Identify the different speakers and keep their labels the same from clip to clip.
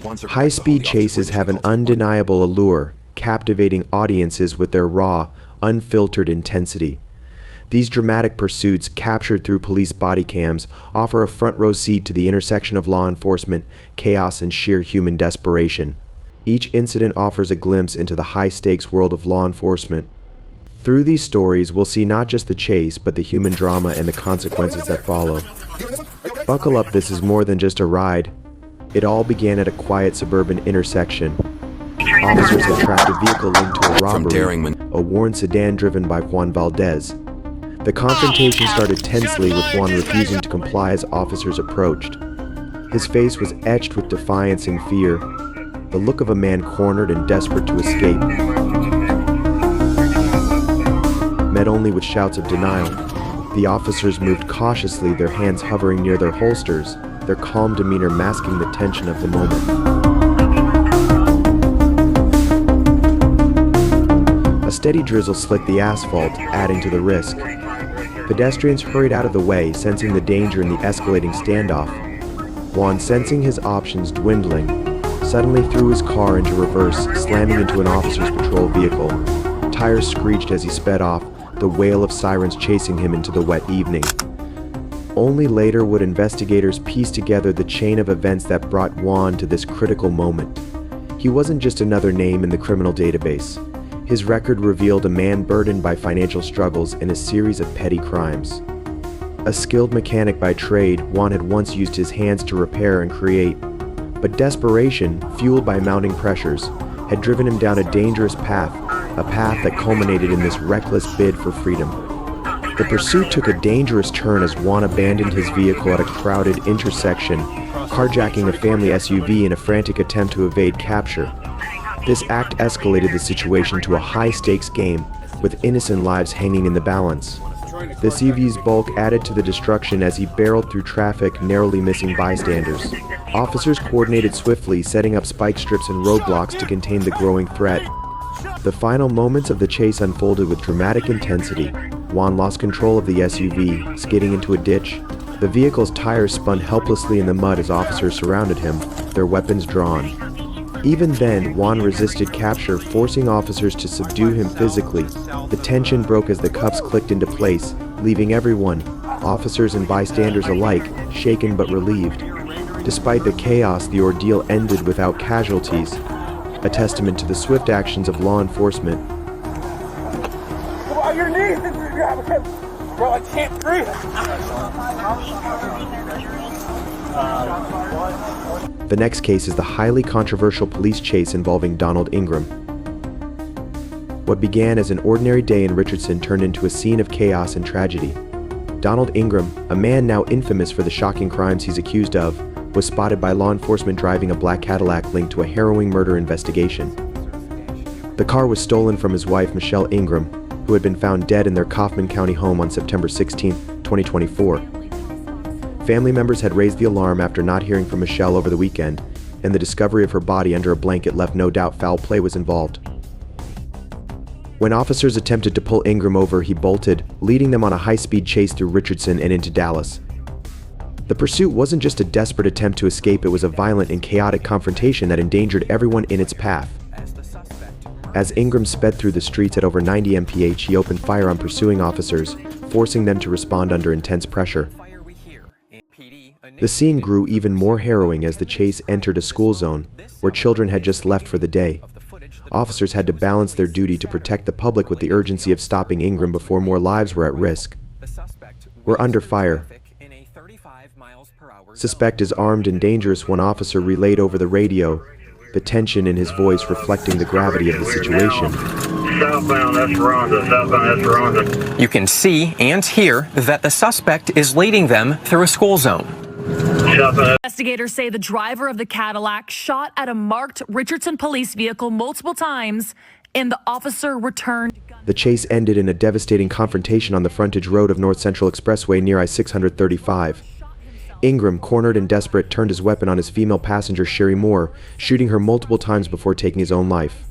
Speaker 1: High-speed chases have an undeniable allure, captivating audiences with their raw, unfiltered intensity. These dramatic pursuits, captured through police body cams, offer a front-row seat to the intersection of law enforcement, chaos, and sheer human desperation. Each incident offers a glimpse into the high-stakes world of law enforcement. Through these stories, we'll see not just the chase, but the human drama and the consequences that follow. Buckle up, this is more than just a ride. It all began at a quiet suburban intersection. Officers had tracked a vehicle linked to a robbery, a worn sedan driven by Juan Valdez. The confrontation started tensely, with Juan refusing to comply as officers approached. His face was etched with defiance and fear, the look of a man cornered and desperate to escape. Met only with shouts of denial, the officers moved cautiously, their hands hovering near their holsters, their calm demeanor masking the tension of the moment. A steady drizzle slicked the asphalt, adding to the risk. Pedestrians hurried out of the way, sensing the danger in the escalating standoff. Juan, sensing his options dwindling, suddenly threw his car into reverse, slamming into an officer's patrol vehicle. Tires screeched as he sped off, the wail of sirens chasing him into the wet evening. Only later would investigators piece together the chain of events that brought Juan to this critical moment. He wasn't just another name in the criminal database. His record revealed a man burdened by financial struggles and a series of petty crimes. A skilled mechanic by trade, Juan had once used his hands to repair and create. But desperation, fueled by mounting pressures, had driven him down a dangerous path, a path that culminated in this reckless bid for freedom. The pursuit took a dangerous turn as Juan abandoned his vehicle at a crowded intersection, carjacking a family SUV in a frantic attempt to evade capture. This act escalated the situation to a high-stakes game, with innocent lives hanging in the balance. The CV's bulk added to the destruction as he barreled through traffic, narrowly missing bystanders. Officers coordinated swiftly, setting up spike strips and roadblocks to contain the growing threat. The final moments of the chase unfolded with dramatic intensity. Juan lost control of the SUV, skidding into a ditch. The vehicle's tires spun helplessly in the mud as officers surrounded him, their weapons drawn. Even then, Juan resisted capture, forcing officers to subdue him physically. The tension broke as the cuffs clicked into place, leaving everyone, officers and bystanders alike, shaken but relieved. Despite the chaos, the ordeal ended without casualties, a testament to the swift actions of law enforcement.
Speaker 2: On your knees, bro, I can't breathe.
Speaker 1: The next case is the highly controversial police chase involving Donald Ingram. What began as an ordinary day in Richardson turned into a scene of chaos and tragedy. Donald Ingram, a man now infamous for the shocking crimes he's accused of, was spotted by law enforcement driving a black Cadillac linked to a harrowing murder investigation. The car was stolen from his wife, Michelle Ingram, who had been found dead in their Kaufman County home on September 16, 2024. Family members had raised the alarm after not hearing from Michelle over the weekend, and the discovery of her body under a blanket left no doubt foul play was involved. When officers attempted to pull Ingram over, he bolted, leading them on a high-speed chase through Richardson and into Dallas. The pursuit wasn't just a desperate attempt to escape, it was a violent and chaotic confrontation that endangered everyone in its path. As Ingram sped through the streets at over 90 mph, he opened fire on pursuing officers, forcing them to respond under intense pressure. The scene grew even more harrowing as the chase entered a school zone, where children had just left for the day. Officers had to balance their duty to protect the public with the urgency of stopping Ingram before more lives were at risk. "We're under fire. Suspect is armed and dangerous," one officer relayed over the radio, the tension in his voice reflecting the gravity of the situation.
Speaker 3: Southbound Esperanza, southbound Esperanza.
Speaker 4: You can see and hear that the suspect is leading them through a school zone.
Speaker 5: Investigators say the driver of the Cadillac shot at a marked Richardson police vehicle multiple times, and the officer returned.
Speaker 1: The chase ended in a devastating confrontation on the frontage road of North Central Expressway near I-635. Ingram, cornered and desperate, turned his weapon on his female passenger, Sherry Moore, shooting her multiple times before taking his own life.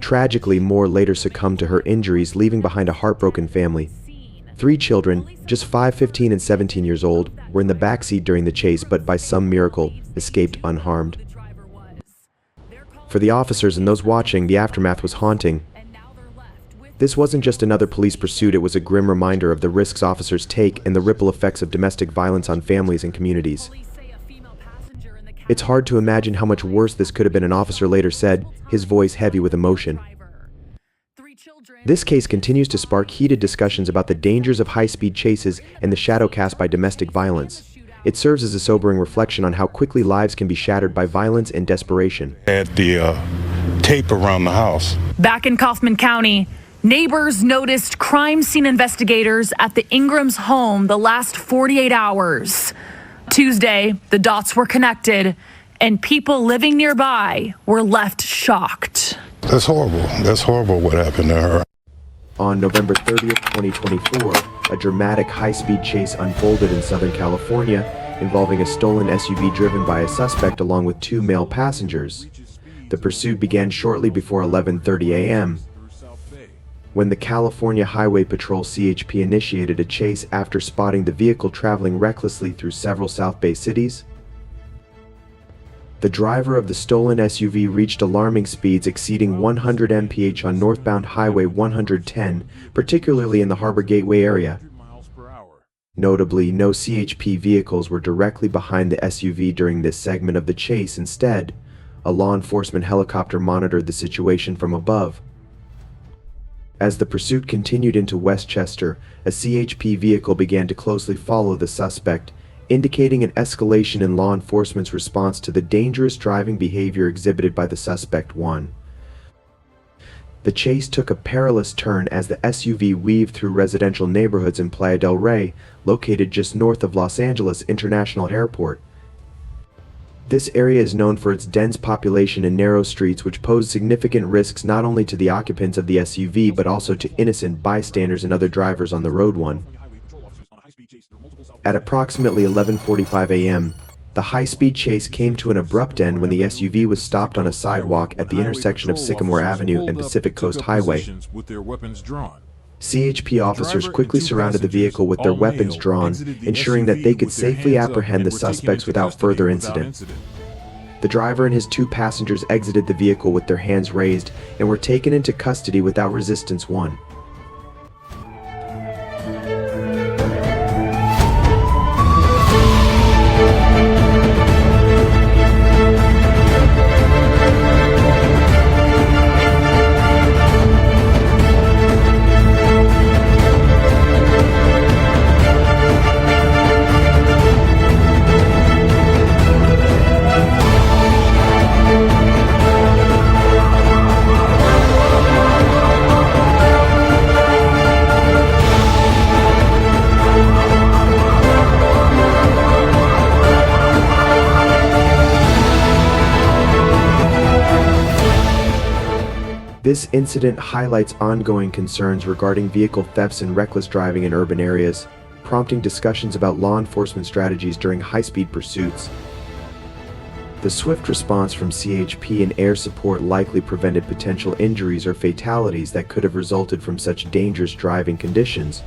Speaker 1: Tragically, Moore later succumbed to her injuries, leaving behind a heartbroken family. 3 children, just 5, 15, and 17 years old, were in the backseat during the chase, but by some miracle, escaped unharmed. For the officers and those watching, the aftermath was haunting. This wasn't just another police pursuit, it was a grim reminder of the risks officers take and the ripple effects of domestic violence on families and communities. It's hard to imagine how much worse this could have been, an officer later said, his voice heavy with emotion. This case continues to spark heated discussions about the dangers of high-speed chases and the shadow cast by domestic violence. It serves as a sobering reflection on how quickly lives can be shattered by violence and desperation.
Speaker 6: Had the tape around the house.
Speaker 5: Back in Kaufman County, neighbors noticed crime scene investigators at the Ingram's home the last 48 hours. Tuesday, the dots were connected, and people living nearby were left shocked.
Speaker 6: That's horrible. That's horrible what happened to her.
Speaker 1: On November 30th, 2024, a dramatic high-speed chase unfolded in Southern California, involving a stolen SUV driven by a suspect along with 2 male passengers. The pursuit began shortly before 11:30 a.m. when the California Highway Patrol CHP initiated a chase after spotting the vehicle traveling recklessly through several South Bay cities. The driver of the stolen SUV reached alarming speeds exceeding 100 mph on northbound Highway 110, particularly in the Harbor Gateway area. Notably, no CHP vehicles were directly behind the SUV during this segment of the chase. Instead, a law enforcement helicopter monitored the situation from above. As the pursuit continued into Westchester, a CHP vehicle began to closely follow the suspect, indicating an escalation in law enforcement's response to the dangerous driving behavior exhibited by the suspect. The chase took a perilous turn as the SUV weaved through residential neighborhoods in Playa del Rey, located just north of Los Angeles International Airport. This area is known for its dense population and narrow streets, which pose significant risks not only to the occupants of the SUV but also to innocent bystanders and other drivers on the road. At approximately 11:45 a.m., the high-speed chase came to an abrupt end when the SUV was stopped on a sidewalk at the intersection of Sycamore Avenue and Pacific Coast Highway. CHP officers quickly surrounded the vehicle with their weapons drawn, ensuring that they could safely apprehend the suspects without further incident. The driver and his 2 passengers exited the vehicle with their hands raised and were taken into custody without resistance. This incident highlights ongoing concerns regarding vehicle thefts and reckless driving in urban areas, prompting discussions about law enforcement strategies during high-speed pursuits. The swift response from CHP and air support likely prevented potential injuries or fatalities that could have resulted from such dangerous driving conditions.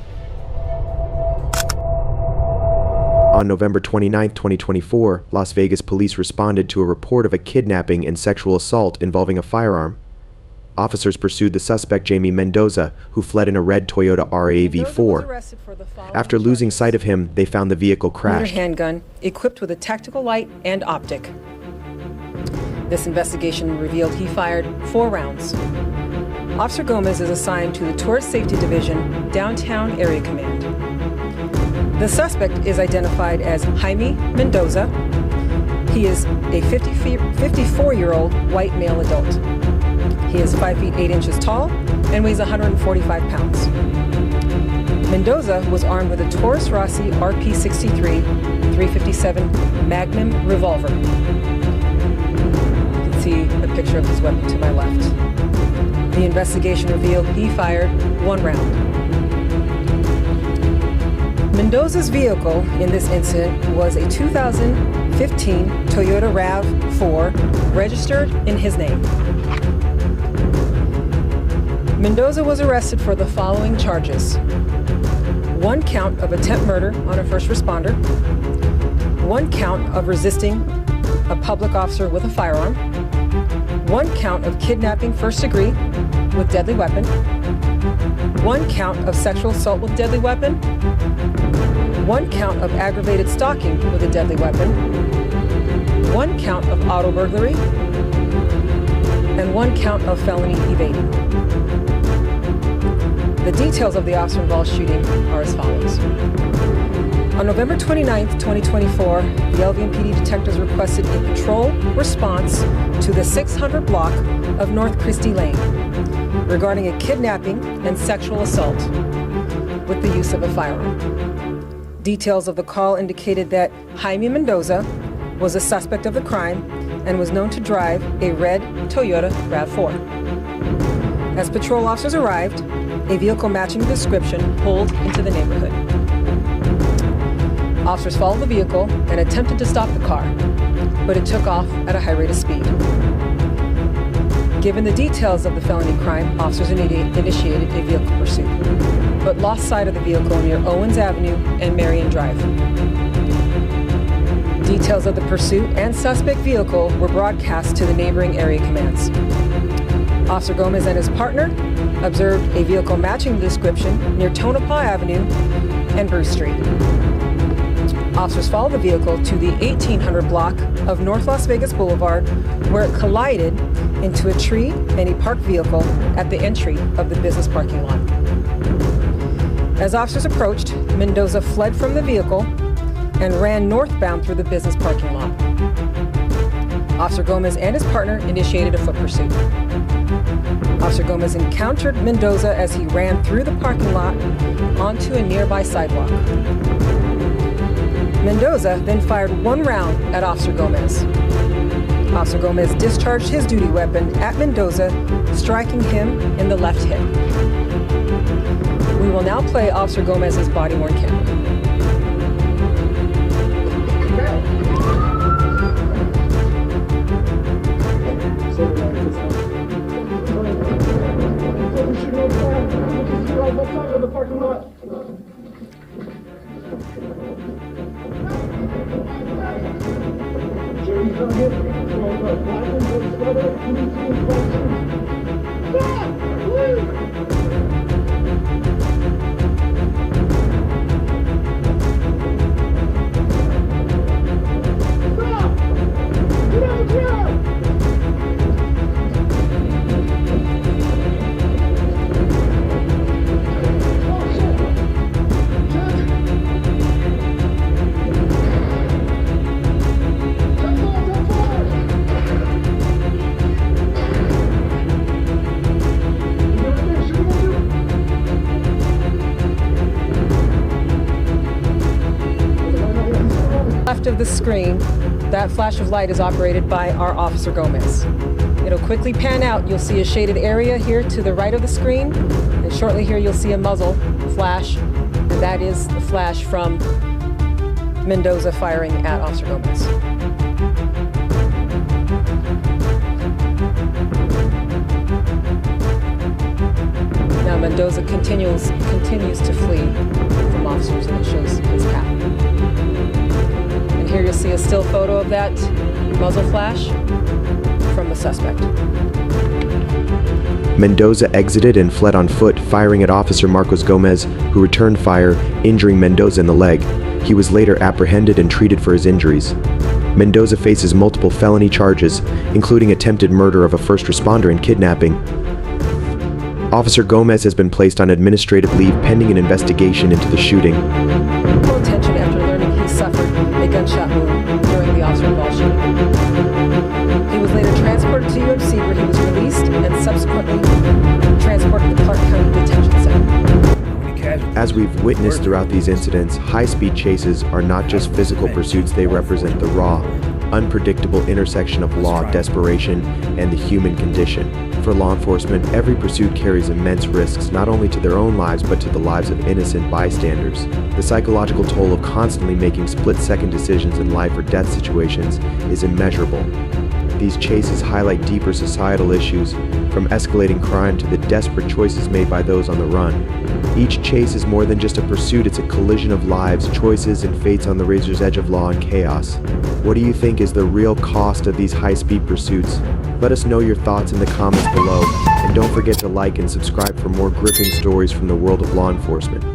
Speaker 1: On November 29, 2024, Las Vegas police responded to a report of a kidnapping and sexual assault involving a firearm. Officers pursued the suspect Jamie Mendoza, who fled in a red Toyota RAV4. After losing sight of him, they found the vehicle crashed.
Speaker 7: Handgun equipped with a tactical light and optic. This investigation revealed he fired 4 rounds. Officer Gomez is assigned to the Tourist Safety Division, Downtown Area Command. The suspect is identified as Jaime Mendoza. He is a 54-year-old white male adult. He is 5 feet 8 inches tall and weighs 145 pounds. Mendoza was armed with a Taurus Rossi RP63 .357 Magnum revolver. You can see a picture of his weapon to my left. The investigation revealed he fired 1 round. Mendoza's vehicle in this incident was a 2015 Toyota RAV4 registered in his name. Mendoza was arrested for the following charges: 1 count of attempt murder on a first responder, 1 count of resisting a public officer with a firearm, 1 count of kidnapping first degree with deadly weapon, 1 count of sexual assault with deadly weapon, 1 count of aggravated stalking with a deadly weapon, 1 count of auto burglary, and 1 count of felony evading. The details of the officer-involved shooting are as follows. On November 29, 2024, the LVMPD detectives requested a patrol response to the 600 block of North Christie Lane regarding a kidnapping and sexual assault with the use of a firearm. Details of the call indicated that Jaime Mendoza was a suspect of the crime and was known to drive a red Toyota RAV4. As patrol officers arrived, a vehicle matching the description pulled into the neighborhood. Officers followed the vehicle and attempted to stop the car, but it took off at a high rate of speed. Given the details of the felony crime, officers initiated a vehicle pursuit, but lost sight of the vehicle near Owens Avenue and Marion Drive. Details of the pursuit and suspect vehicle were broadcast to the neighboring area commands. Officer Gomez and his partner observed a vehicle matching the description near Tonopah Avenue and Bruce Street. Officers followed the vehicle to the 1800 block of North Las Vegas Boulevard, where it collided into a tree and a parked vehicle at the entry of the business parking lot. As officers approached, Mendoza fled from the vehicle and ran northbound through the business parking lot. Officer Gomez and his partner initiated a foot pursuit. Officer Gomez encountered Mendoza as he ran through the parking lot onto a nearby sidewalk. Mendoza then fired 1 round at Officer Gomez. Officer Gomez discharged his duty weapon at Mendoza, striking him in the left hip. We will now play Officer Gomez's body-worn camera. Left of the screen, that flash of light is operated by our Officer Gomez. It'll quickly pan out. You'll see a shaded area here to the right of the screen, and shortly here you'll see a muzzle flash, and that is the flash from Mendoza firing at Officer Gomez. Now Mendoza continues to flee from officers, and it shows his cap. Here you'll see a still photo of that muzzle flash from the suspect.
Speaker 1: Mendoza exited and fled on foot, firing at Officer Marcos Gomez, who returned fire, injuring Mendoza in the leg. He was later apprehended and treated for his injuries. Mendoza faces multiple felony charges, including attempted murder of a first responder and kidnapping. Officer Gomez has been placed on administrative leave pending an investigation into the shooting.
Speaker 7: Full attention after learning he suffered a gunshot wound during the officer-involved shooting. He was later transported to UMC, where he was released and subsequently transported to the Clark County Detention Center.
Speaker 1: As we've witnessed throughout these incidents, high-speed chases are not just physical pursuits, they represent the raw, unpredictable intersection of law, desperation, and the human condition. For law enforcement, every pursuit carries immense risks not only to their own lives but to the lives of innocent bystanders. The psychological toll of constantly making split-second decisions in life or death situations is immeasurable. These chases highlight deeper societal issues, from escalating crime to the desperate choices made by those on the run. Each chase is more than just a pursuit, it's a collision of lives, choices, and fates on the razor's edge of law and chaos. What do you think is the real cost of these high-speed pursuits? Let us know your thoughts in the comments below, and don't forget to like and subscribe for more gripping stories from the world of law enforcement.